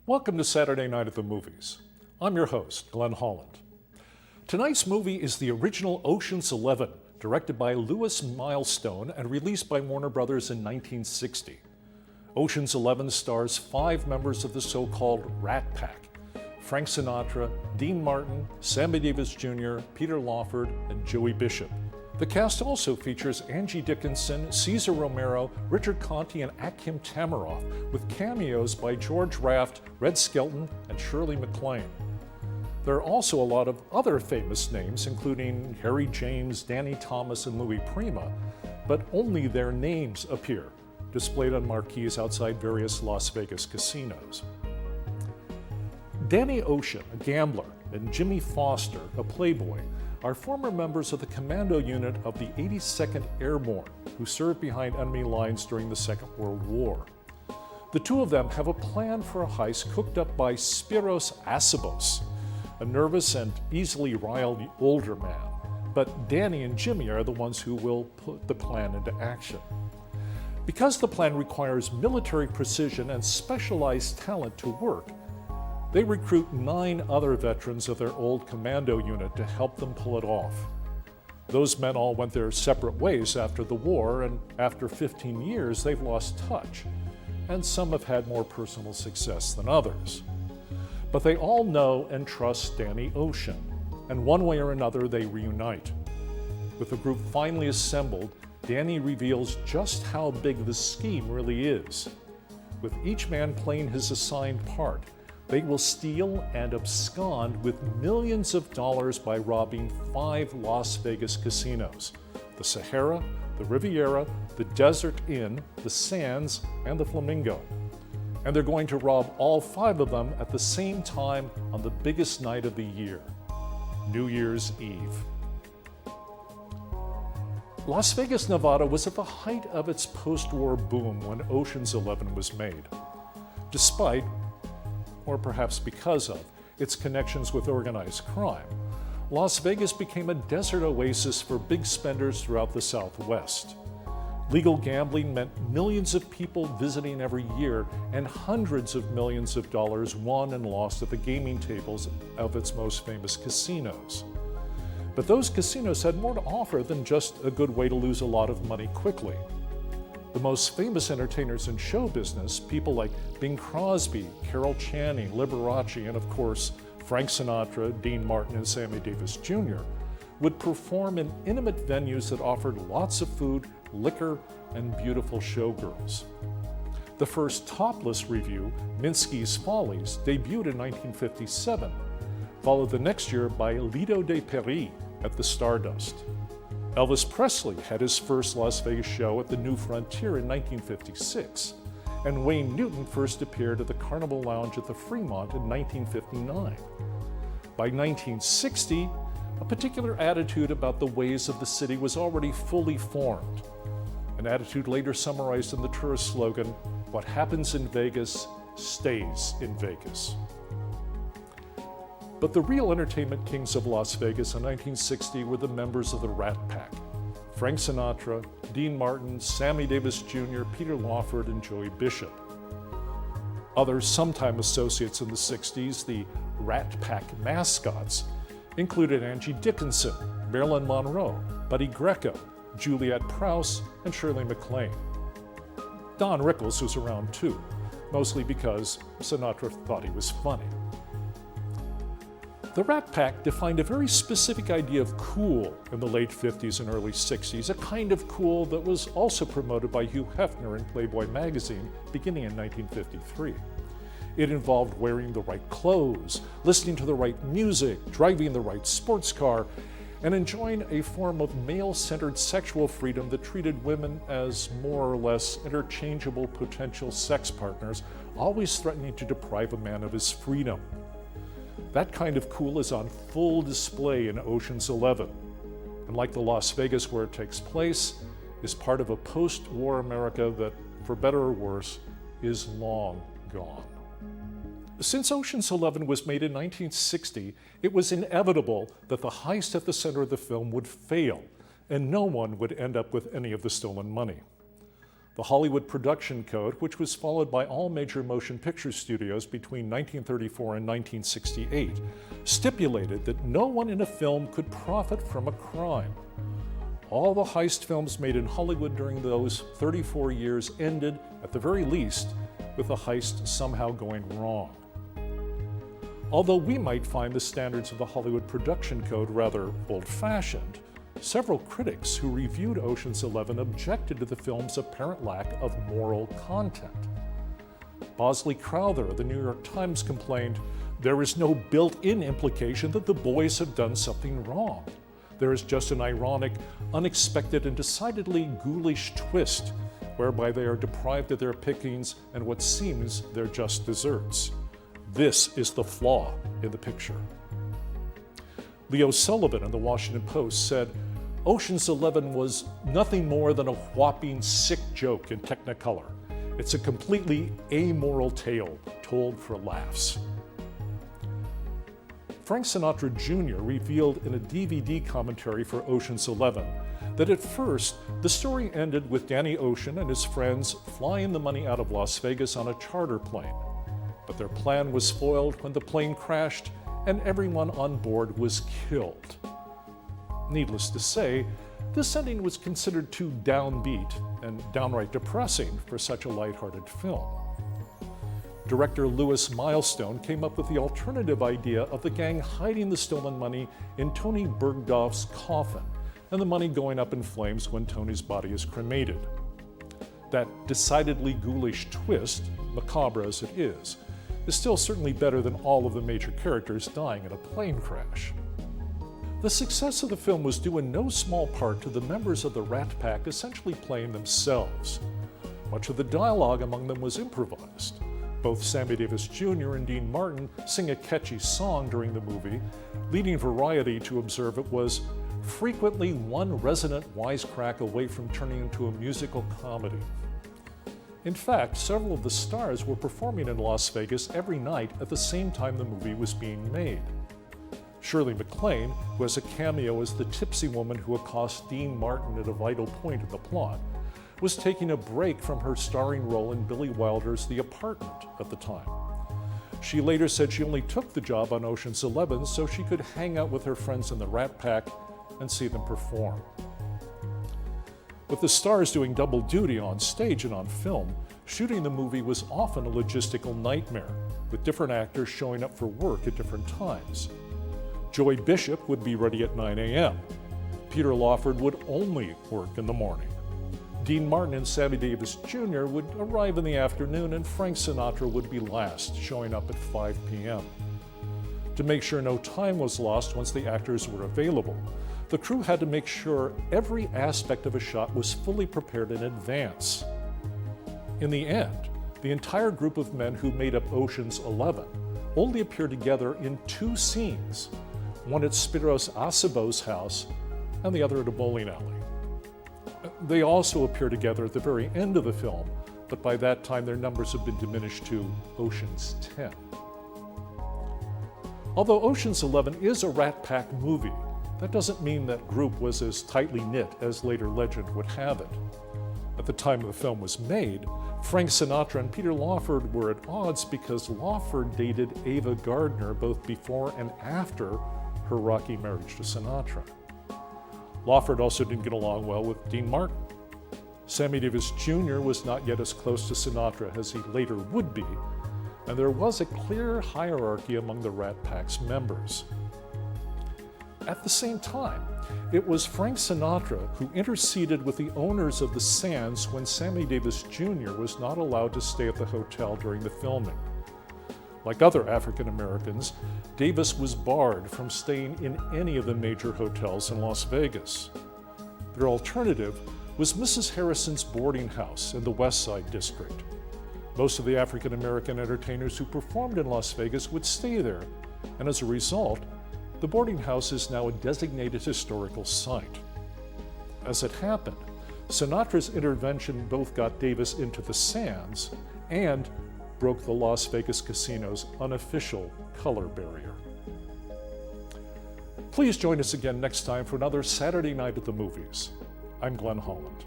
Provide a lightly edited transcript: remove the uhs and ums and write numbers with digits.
Welcome to Saturday Night at the Movies. I'm your host, Glenn Holland. Tonight's movie is the original Ocean's 11, directed by Louis Milestone and released by Warner Brothers in 1960. Ocean's 11 stars 5 members of the so-called Rat Pack: Frank Sinatra, Dean Martin, Sammy Davis Jr., Peter Lawford, and Joey Bishop. The cast also features Angie Dickinson, Cesar Romero, Richard Conte, and Akim Tamiroff, with cameos by George Raft, Red Skelton, and Shirley MacLaine. There are also a lot of other famous names, including Harry James, Danny Thomas, and Louis Prima, but only their names appear, displayed on marquees outside various Las Vegas casinos. Danny Ocean, a gambler, and Jimmy Foster, a playboy, are former members of the commando unit of the 82nd Airborne, who served behind enemy lines during the Second World War. The two of them have a plan for a heist cooked up by Spiros Asibos, a nervous and easily riled older man. But Danny and Jimmy are the ones who will put the plan into action. Because the plan requires military precision and specialized talent to work, they recruit 9 other veterans of their old commando unit to help them pull it off. Those men all went their separate ways after the war, and after 15 years they've lost touch, and some have had more personal success than others. But they all know and trust Danny Ocean, and one way or another they reunite. With the group finally assembled, Danny reveals just how big the scheme really is. With each man playing his assigned part, they will steal and abscond with millions of dollars by robbing 5 Las Vegas casinos: the Sahara, the Riviera, the Desert Inn, the Sands, and the Flamingo. And they're going to rob all 5 of them at the same time on the biggest night of the year, New Year's Eve. Las Vegas, Nevada was at the height of its post-war boom when Ocean's 11 was made. Despite, or perhaps because of, its connections with organized crime, Las Vegas became a desert oasis for big spenders throughout the Southwest. Legal gambling meant millions of people visiting every year and hundreds of millions of dollars won and lost at the gaming tables of its most famous casinos. But those casinos had more to offer than just a good way to lose a lot of money quickly. The most famous entertainers in show business, people like Bing Crosby, Carol Channing, Liberace, and of course, Frank Sinatra, Dean Martin, and Sammy Davis Jr., would perform in intimate venues that offered lots of food, liquor, and beautiful showgirls. The first topless revue, Minsky's Follies, debuted in 1957, followed the next year by Lido de Paris at the Stardust. Elvis Presley had his first Las Vegas show at the New Frontier in 1956, and Wayne Newton first appeared at the Carnival Lounge at the Fremont in 1959. By 1960, a particular attitude about the ways of the city was already fully formed, an attitude later summarized in the tourist slogan, "What happens in Vegas stays in Vegas." But the real entertainment kings of Las Vegas in 1960 were the members of the Rat Pack: Frank Sinatra, Dean Martin, Sammy Davis Jr., Peter Lawford, and Joey Bishop. Other sometime associates in the 60s, the Rat Pack mascots, included Angie Dickinson, Marilyn Monroe, Buddy Greco, Juliette Prowse, and Shirley MacLaine. Don Rickles was around too, mostly because Sinatra thought he was funny. The Rat Pack defined a very specific idea of cool in the late 50s and early 60s, a kind of cool that was also promoted by Hugh Hefner in Playboy magazine beginning in 1953. It involved wearing the right clothes, listening to the right music, driving the right sports car, and enjoying a form of male-centered sexual freedom that treated women as more or less interchangeable potential sex partners, always threatening to deprive a man of his freedom. That kind of cool is on full display in Ocean's 11, and like the Las Vegas where it takes place, is part of a post-war America that, for better or worse, is long gone. Since Ocean's 11 was made in 1960, it was inevitable that the heist at the center of the film would fail, and no one would end up with any of the stolen money. The Hollywood Production Code, which was followed by all major motion picture studios between 1934 and 1968, stipulated that no one in a film could profit from a crime. All the heist films made in Hollywood during those 34 years ended, at the very least, with the heist somehow going wrong. Although we might find the standards of the Hollywood Production Code rather old-fashioned, several critics who reviewed Ocean's 11 objected to the film's apparent lack of moral content. Bosley Crowther of the New York Times complained, "There is no built-in implication that the boys have done something wrong. There is just an ironic, unexpected, and decidedly ghoulish twist whereby they are deprived of their pickings and what seems their just deserts. This is the flaw in the picture." Leo Sullivan in the Washington Post said, "Ocean's 11 was nothing more than a whopping sick joke in Technicolor. It's a completely amoral tale told for laughs." Frank Sinatra Jr. revealed in a DVD commentary for Ocean's 11 that at first the story ended with Danny Ocean and his friends flying the money out of Las Vegas on a charter plane. But their plan was foiled when the plane crashed and everyone on board was killed. Needless to say, this ending was considered too downbeat and downright depressing for such a lighthearted film. Director Louis Milestone came up with the alternative idea of the gang hiding the stolen money in Tony Bergdorf's coffin and the money going up in flames when Tony's body is cremated. That decidedly ghoulish twist, macabre as it is still certainly better than all of the major characters dying in a plane crash. The success of the film was due in no small part to the members of the Rat Pack essentially playing themselves. Much of the dialogue among them was improvised. Both Sammy Davis Jr. and Dean Martin sing a catchy song during the movie, leading Variety to observe it was frequently one resonant wisecrack away from turning into a musical comedy. In fact, several of the stars were performing in Las Vegas every night at the same time the movie was being made. Shirley MacLaine, who has a cameo as the tipsy woman who accosts Dean Martin at a vital point in the plot, was taking a break from her starring role in Billy Wilder's The Apartment at the time. She later said she only took the job on Ocean's 11 so she could hang out with her friends in the Rat Pack and see them perform. With the stars doing double duty on stage and on film, shooting the movie was often a logistical nightmare, with different actors showing up for work at different times. Joey Bishop would be ready at 9 a.m. Peter Lawford would only work in the morning. Dean Martin and Sammy Davis Jr. would arrive in the afternoon, and Frank Sinatra would be last, showing up at 5 p.m. To make sure no time was lost once the actors were available, the crew had to make sure every aspect of a shot was fully prepared in advance. In the end, the entire group of men who made up Ocean's 11 only appeared together in 2 scenes, one at Spiros Acebo's house and the other at a bowling alley. They also appear together at the very end of the film, but by that time their numbers have been diminished to Ocean's 10. Although Ocean's 11 is a Rat Pack movie, that doesn't mean that group was as tightly knit as later legend would have it. At the time the film was made, Frank Sinatra and Peter Lawford were at odds because Lawford dated Ava Gardner both before and after her rocky marriage to Sinatra. Lawford also didn't get along well with Dean Martin. Sammy Davis Jr. was not yet as close to Sinatra as he later would be, and there was a clear hierarchy among the Rat Pack's members. At the same time, it was Frank Sinatra who interceded with the owners of the Sands when Sammy Davis Jr. was not allowed to stay at the hotel during the filming. Like other African Americans, Davis was barred from staying in any of the major hotels in Las Vegas. Their alternative was Mrs. Harrison's boarding house in the West Side District. Most of the African American entertainers who performed in Las Vegas would stay there, and as a result, the boarding house is now a designated historical site. As it happened, Sinatra's intervention both got Davis into the Sands and broke the Las Vegas casino's unofficial color barrier. Please join us again next time for another Saturday Night at the Movies. I'm Glenn Holland.